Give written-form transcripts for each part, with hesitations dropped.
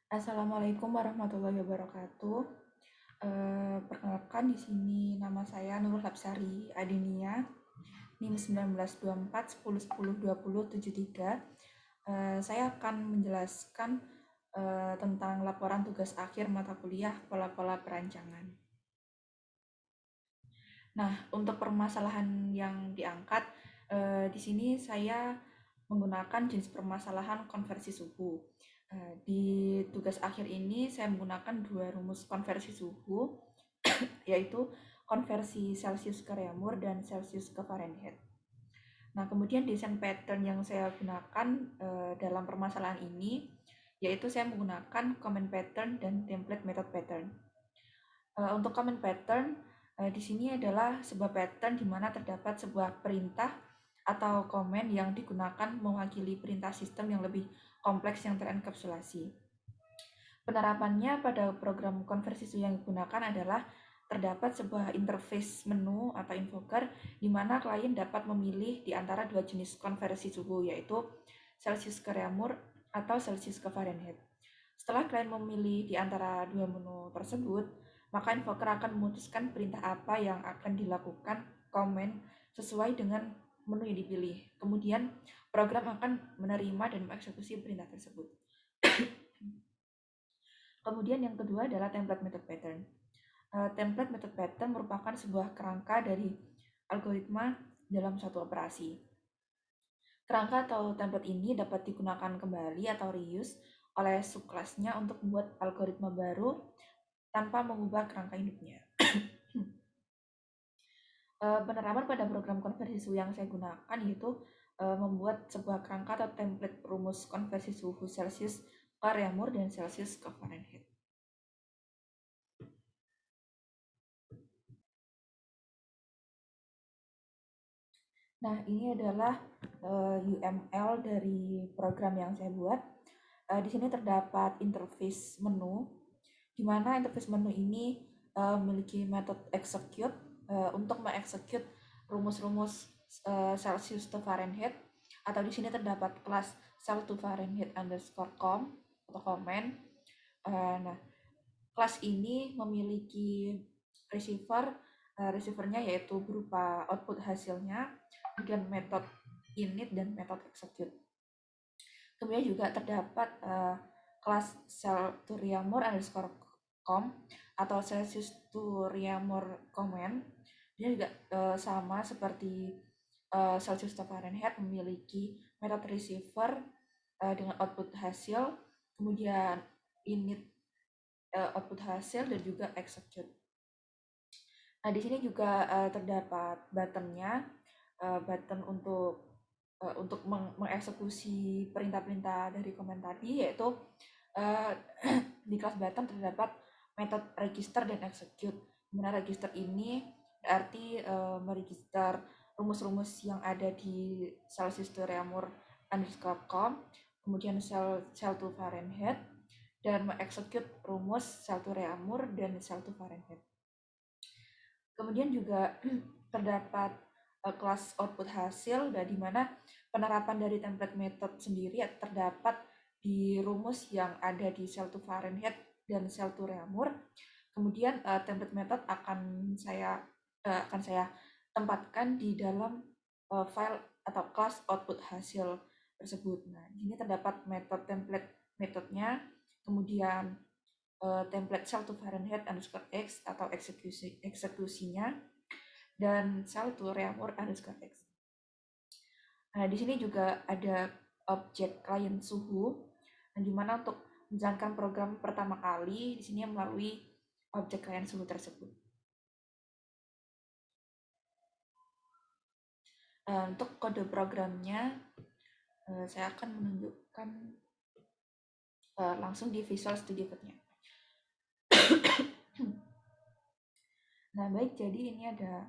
Assalamualaikum warahmatullahi wabarakatuh. Perkenalkan di sini nama saya Nurul Hapsari Adinia, NIM 1924 10 10 20 73. Saya akan menjelaskan tentang laporan tugas akhir mata kuliah pola-pola perancangan. Nah, untuk permasalahan yang diangkat di sini saya menggunakan jenis permasalahan konversi suhu. Di tugas akhir ini saya menggunakan dua rumus konversi suhu, yaitu konversi Celsius ke Reaumur dan Celsius ke Fahrenheit. Nah, kemudian desain pattern yang saya gunakan dalam permasalahan ini, yaitu saya menggunakan comment pattern dan template method pattern. Untuk comment pattern, di sini adalah sebuah pattern di mana terdapat sebuah perintah atau komen yang digunakan mewakili perintah sistem yang lebih kompleks yang terenkapsulasi. Penerapannya pada program konversi suhu yang digunakan adalah terdapat sebuah interface menu atau invoker di mana klien dapat memilih di antara dua jenis konversi suhu, yaitu Celsius ke Reaumur atau Celsius ke Fahrenheit. Setelah klien memilih di antara dua menu tersebut, maka invoker akan memutuskan perintah apa yang akan dilakukan komen sesuai dengan menu yang dipilih. Kemudian program akan menerima dan mengeksekusi perintah tersebut. Kemudian yang kedua adalah template method pattern. Template method pattern merupakan sebuah kerangka dari algoritma dalam suatu operasi. Kerangka atau template ini dapat digunakan kembali atau reuse oleh subkelasnya untuk membuat algoritma baru tanpa mengubah kerangka induknya. Penerapan pada program konversi suhu yang saya gunakan yaitu membuat sebuah kerangka atau template rumus konversi suhu Celsius ke Reaumur dan Celsius ke Fahrenheit. Nah, ini adalah UML dari program yang saya buat. Di sini terdapat interface menu, di mana interface menu ini memiliki metode execute untuk mengexecute rumus-rumus Celsius to Fahrenheit, atau di sini terdapat kelas cell to Fahrenheit underscore com atau comment. Nah, kelas ini memiliki receivernya yaitu berupa output hasilnya, kemudian metode init dan metode execute. Kemudian juga terdapat kelas cell to Reaumur underscore com atau Celsius to Reaumur comment. Dia juga sama seperti Celsius to Fahrenheit, memiliki metode receiver dengan output hasil, kemudian init output hasil, dan juga execute. Nah, di sini juga terdapat buttonnya, button untuk mengeksekusi perintah-perintah dari komen tadi, yaitu di kelas button terdapat metode register dan execute. Dimana register ini berarti meregister rumus-rumus yang ada di Celsius to Reaumur underscore com, kemudian cell to Fahrenheit, dan mengexecute rumus cell to Reaumur dan cell to Fahrenheit. Kemudian juga terdapat kelas output hasil, dan di mana penerapan dari template method sendiri terdapat di rumus yang ada di cell to Fahrenheit dan cell to Reaumur. Kemudian template method akan saya tempatkan di dalam file atau kelas output hasil tersebut. Nah, di sini terdapat metode template metodenya, kemudian template cell to Fahrenheit underscore x atau eksekusinya, dan cell to Reaumur underscore x. Nah, di sini juga ada objek klien suhu, di mana untuk menjalankan program pertama kali di sini melalui objek klien suhu tersebut. Untuk kode programnya saya akan menunjukkan langsung di Visual Studio Code-nya. Nah, baik, jadi ini ada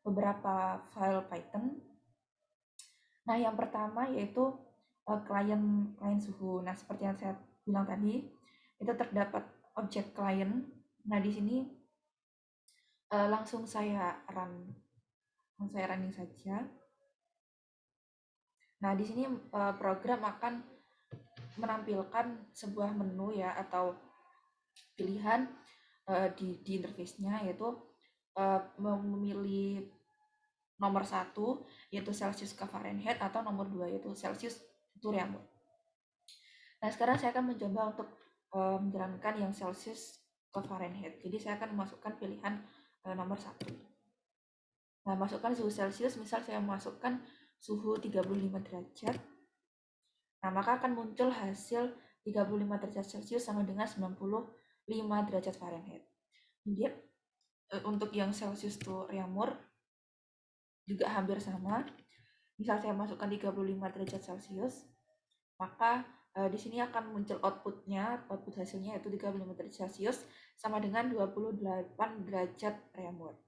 beberapa file Python. Nah, yang pertama yaitu klien suhu. Nah, seperti yang saya bilang tadi, itu terdapat objek klien. Nah, di sini langsung saya running saja. Nah, di sini program akan menampilkan sebuah menu ya atau pilihan di interface-nya, yaitu memilih nomor 1 yaitu Celsius ke Fahrenheit atau nomor 2 yaitu Celsius to Reaumur. Nah, sekarang saya akan mencoba untuk menjalankan yang Celsius ke Fahrenheit. Jadi saya akan memasukkan pilihan nomor 1. Nah, masukkan suhu Celsius, misal saya masukkan suhu 35 derajat. Nah, maka akan muncul hasil 35 derajat Celcius sama dengan 95 derajat Fahrenheit. Kemudian untuk yang Celsius to Reaumur juga hampir sama. Misal saya masukkan 35 derajat Celcius, maka di sini akan muncul output hasilnya yaitu 35 derajat Celcius sama dengan 28 derajat Reaumur.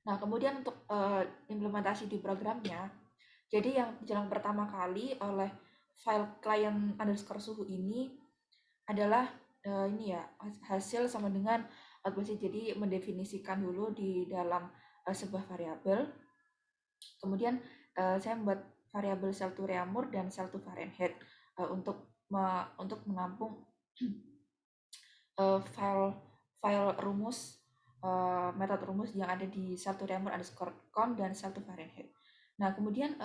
Nah, kemudian untuk implementasi di programnya, jadi yang dijalankan pertama kali oleh file client underscore suhu ini adalah ini ya, hasil sama dengan output. Jadi mendefinisikan dulu di dalam sebuah variabel. Kemudian saya membuat variabel cell to Reaumur dan cell to Fahrenheit untuk menampung file rumus metode rumus yang ada di cell to Reaumur underscore com dan cell to Fahrenheit. Nah, kemudian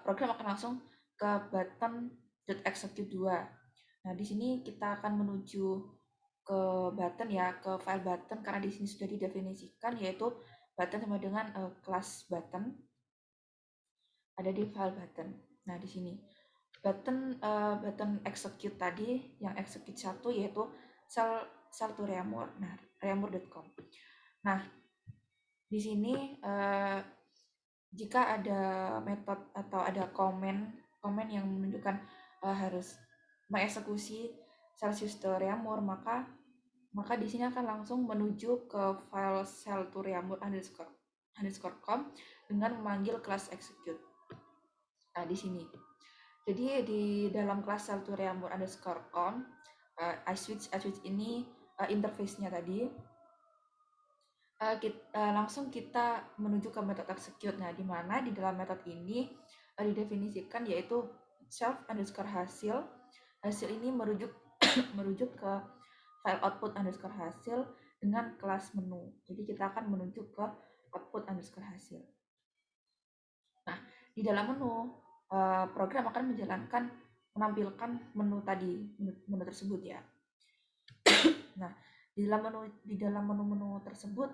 program akan langsung ke button .execute 2. Nah, di sini kita akan menuju ke button ya, ke file button, karena di sini sudah didefinisikan yaitu button sama dengan kelas button ada di file button. Nah, di sini button execute tadi yang execute 1 yaitu cell to Reaumur. Nah, reaumur.com. Nah, di sini jika ada metode atau ada komen yang menunjukkan harus mengeksekusi Celsius to Reaumur, maka di sini akan langsung menuju ke file cell to Reaumur underscore com dengan memanggil kelas execute. Nah, di sini. Jadi di dalam kelas cell to Reaumur underscore com, iSwitch ini interface-nya tadi, langsung kita menuju ke metode execute. Nah, di mana di dalam metode ini didefinisikan yaitu self underscore hasil. Hasil ini merujuk merujuk ke file output underscore hasil dengan kelas menu. Jadi kita akan menuju ke output underscore hasil. Nah, di dalam menu program akan menampilkan menu tadi, menu tersebut ya. Nah, di dalam menu tersebut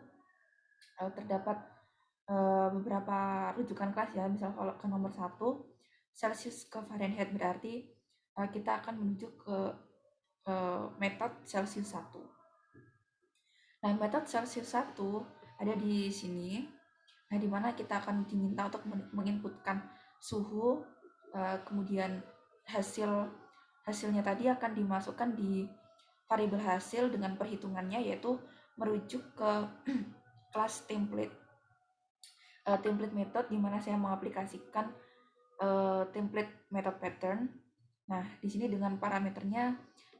terdapat beberapa rujukan kelas ya. Misal kalau ke nomor 1 Celsius ke Fahrenheit, berarti kita akan menuju ke metode Celsius 1. Nah, metode Celsius 1 ada di sini. Nah, di mana kita akan diminta untuk menginputkan suhu, kemudian hasilnya tadi akan dimasukkan di variabel hasil dengan perhitungannya, yaitu merujuk ke kelas template method, di mana saya mengaplikasikan template method pattern. Nah, di sini dengan parameternya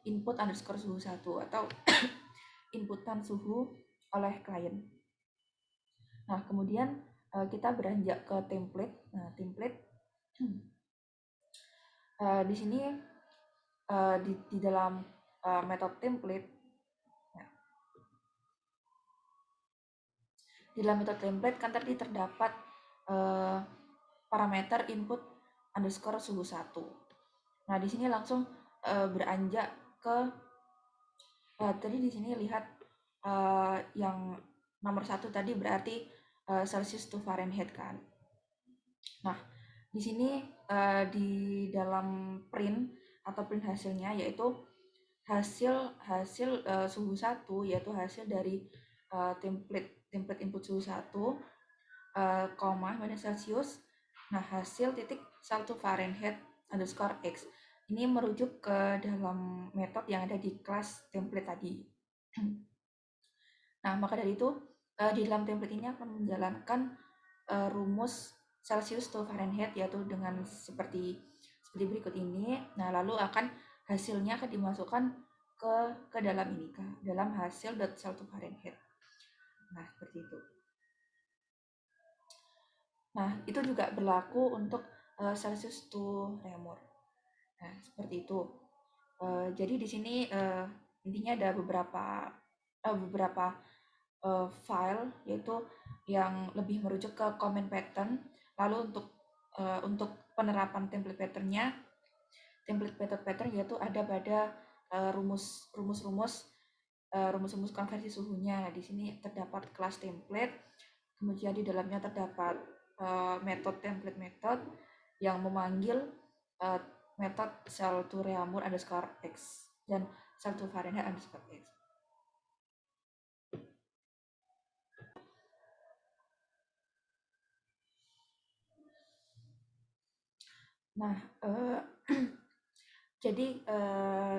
input underscore suhu 1 atau inputan suhu oleh klien. Nah, kemudian kita beranjak ke template. Nah, template di sini di dalam metode template, di dalam metode template kan tadi terdapat parameter input underscore suhu 1. Nah, di sini langsung beranjak ke tadi di sini lihat yang nomor 1 tadi berarti Celsius to Fahrenheit kan. Nah, di sini di dalam print hasilnya yaitu hasil suhu 1, yaitu hasil dari template input suhu 1 koma minus Celsius. Nah, hasil titik cell to Fahrenheit underscore x ini merujuk ke dalam metode yang ada di kelas template tadi. Nah, maka dari itu di dalam template ini akan menjalankan rumus Celsius to Fahrenheit, yaitu dengan seperti berikut ini. Nah, lalu hasilnya akan dimasukkan ke dalam ini, ke dalam hasil .cell to Fahrenheit. Nah, seperti itu. Nah, itu juga berlaku untuk Celsius to Reaumur. Nah, seperti itu. Jadi di sini intinya ada beberapa file, yaitu yang lebih merujuk ke comment pattern. Lalu untuk penerapan template patternnya, template method pattern yaitu ada pada rumus-rumus konversi suhunya. Di sini terdapat kelas template, kemudian di dalamnya terdapat metode template method yang memanggil uh, metode cell to Reaumur underscore x dan cell to Fahrenheit underscore x. Nah, jadi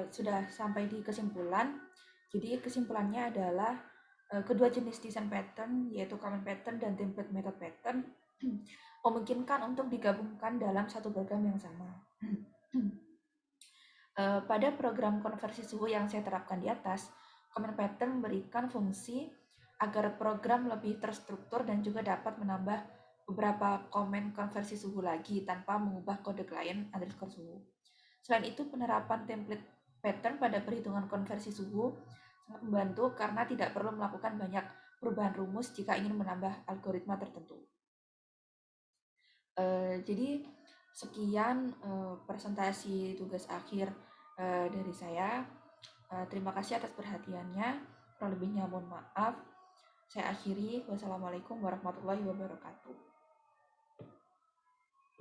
sudah sampai di kesimpulan. Jadi kesimpulannya adalah kedua jenis desain pattern, yaitu common pattern dan template method pattern, memungkinkan untuk digabungkan dalam satu program yang sama. Pada program konversi suhu yang saya terapkan di atas, common pattern memberikan fungsi agar program lebih terstruktur dan juga dapat menambah beberapa komen konversi suhu lagi tanpa mengubah kode klien underscore suhu. Selain itu, penerapan template pattern pada perhitungan konversi suhu sangat membantu karena tidak perlu melakukan banyak perubahan rumus jika ingin menambah algoritma tertentu. Jadi sekian presentasi tugas akhir dari saya. Terima kasih atas perhatiannya. Kurang lebihnya mohon maaf. Saya akhiri. Wassalamualaikum warahmatullahi wabarakatuh.